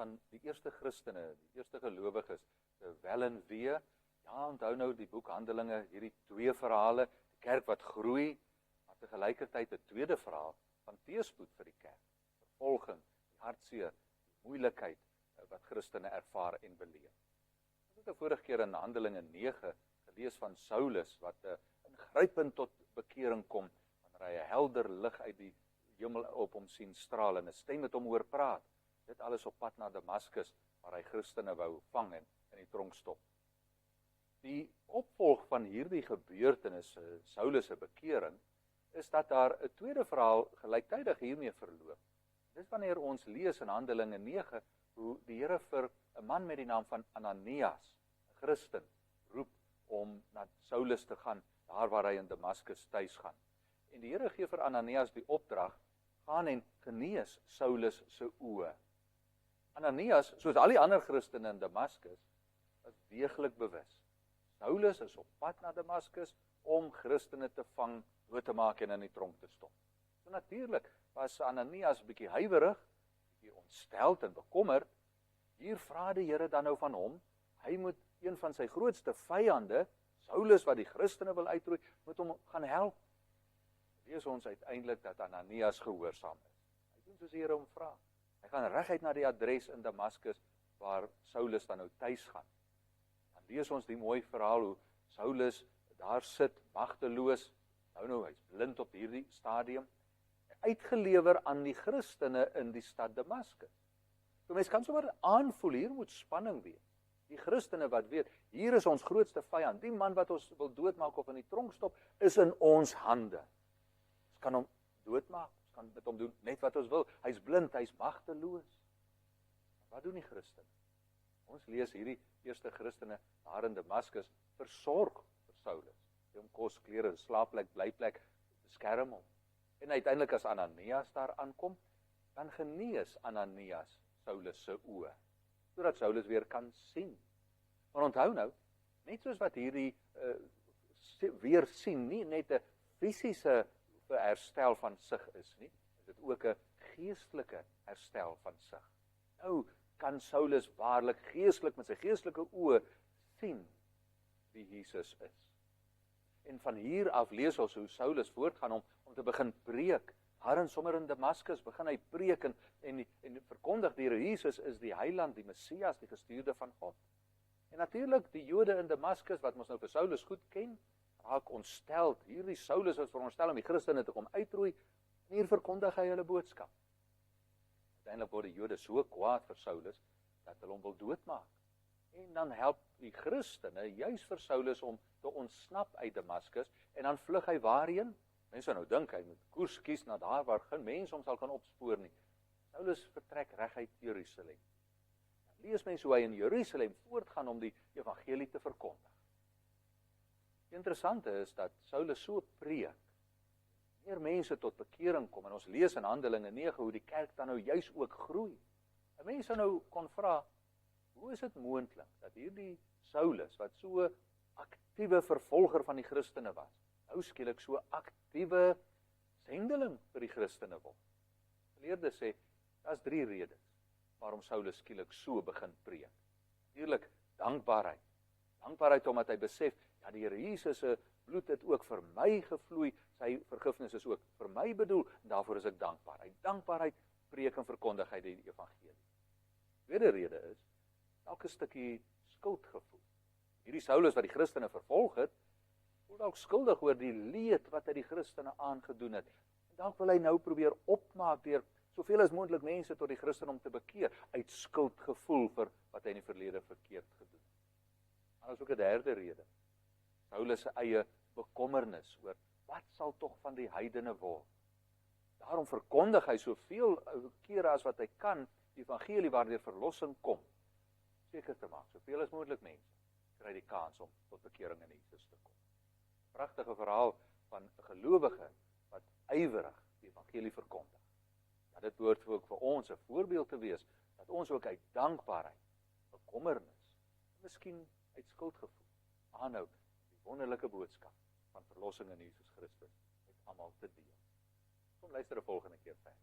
van die eerste Christene, die eerste gelowiges, wel en wee. Ja, onthou nou die boek Handelinge, hierdie twee verhale, die kerk wat groei, maar tegelijkertijd 'n tweede verhaal van teëspoed vir die kerk. Vervolging, die hartseer, die moeilikheid wat Christene ervaar en beleef. Ons het 'n vorige keer in Handelinge 9 gelees van Saulus, wat ingrypend tot bekering kom, wanneer hy 'n helder lig uit die hemel op hom sien straal, en 'n stem met hom hoor praat. Dit alles op pad na Damaskus, waar hy Christene wou vang en in die tronk stop. Die opvolg van hierdie gebeurtenisse, Saulus se bekering, is dat daar 'n tweede verhaal gelyktydig hiermee verloop. Dis wanneer ons lees in Handelinge 9, hoe die Here vir 'n man met die naam van Ananias, 'n Christen, roep om na Saulus te gaan, daar waar hy in Damaskus tuis gaan. En die Here gee vir Ananias die opdrag, gaan en genees Saulus se oë. Ananias, soos al die ander Christene in Damaskus, is deeglik bewus. Saulus is op pad na Damaskus om Christene te vang, dood te maak en in die tronk te stop. So natuurlik was Ananias 'n bietjie huiwerig, 'n bietjie ontsteld en bekommerd. Hier vra die Here dan nou van hom, hy moet een van sy grootste vyande, Saulus wat die Christene wil uitroei, moet hom gaan help. Lees ons uiteindelik dat Ananias gehoorsaam is. Hy doen soos die Here hom vra. Hy gaan reguit na die adres in Damaskus waar Saulus dan nou tuis gaan. Dan lees ons die mooi verhaal hoe Saulus daar sit, magteloos, hy's blind op hierdie stadium, uitgelewer aan die Christene in die stad Damaskus. So mens kan sommer aanvoel, hier moet spanning wees. Die Christene wat weet, hier is ons grootste vyand, die man wat ons wil doodmaak of in die tronk stop, is in ons hande. Ons kan hom doodmaak, ons kan met hom doen net wat ons wil. Hy's blind, hy's magteloos. Wat doen die Christene? Ons lees hierdie eerste Christene daar in Damaskus versorg vir Saulus. Gee hom kos, klere, slaapplek, blyplek, beskerm hom. En uiteindelik as Ananias daar aankom, dan genees Ananias Saulus se oë, sodat Saulus weer kan sien. Maar onthou nou, net soos wat hierdie weer sien, nie net 'n fisiese herstel van sig is nie, is dit ook 'n geestelike herstel van sig. Nou kan Saulus waarlik geestelik met sy geestelike oë sien wie Jesus is. En van hier af lees ons hoe Saulus voortgaan om te begin preek. Daar en sommer in Damaskus begin hy preek en verkondig die Here Jesus is die heiland, die Messias, die gestuurde van God. En natuurlik die Jode in Damaskus wat ons nou vir Saulus goed ken, raak ontsteld. Hierdie Saulus is veronderstel om die Christene te kom uitroei, en hier verkondig hy hulle boodskap. Uiteindelik word die Jode so kwaad vir Saulus dat hulle hom wil doodmaak. En dan help die Christene juis vir Saulus om te ontsnap uit Damaskus, en dan vlug hy waarheen? Mense nou dink hy moet koers kies na daar waar geen mens hom sal kan opspoor nie. Saulus vertrek reguit Jerusalem. Dan lees mense hoe hy in Jerusalem voortgaan om die evangelie te verkondig. Die interessante is dat Saulus so preek, meer mense tot bekering kom, en ons lees in Handelinge 9 hoe die kerk dan nou juis ook groei. En mense nou kon vra, hoe is dit moontlik dat hierdie Saulus, wat so aktiewe vervolger van die Christene was, nou skielik so aktiewe sendeling vir die Christene word? Geleerdes sê, daar's 3 redes waarom Saulus skielik so begin preek. Natuurlik dankbaarheid. Dankbaarheid omdat hy besef, ja, die Here Jesus se bloed het ook vir my gevloei, sy vergifnis is ook vir my bedoel, en daarvoor is ek dankbaar. Hy dankbaarheid preek en verkondig hy die evangelie. Tweede rede is, dalk 'n stukkie skuldgevoel. Hierdie Saulus wat die Christene vervolg het, voel dalk skuldig oor die leed wat hy die Christene aangedoen het. En dalk wil hy nou probeer opmaak deur soveel as moontlik mense tot die Christendom te bekeer, uit skuldgevoel vir wat hy in die verlede verkeerd gedoen het. Maar daar is ook 'n derde rede. Saulus se eie bekommernis oor wat sal tog van die heidene word. Daarom verkondig hy soveel kere as wat hy kan die evangelie waardeur verlossing kom, seker te maak, soveel as moontlik mense kry die kans om tot bekering in Jesus te kom. Pragtige verhaal van 'n gelowige wat ywerig die evangelie verkondig. Dat dit behoort ook vir ons 'n voorbeeld te wees, dat ons ook uit dankbaarheid, bekommernis, miskien uit skuldgevoel, aanhou die wonderlike boodskap van verlossing in Jesus Christus met almal te deel. Kom luister die volgende keer verder.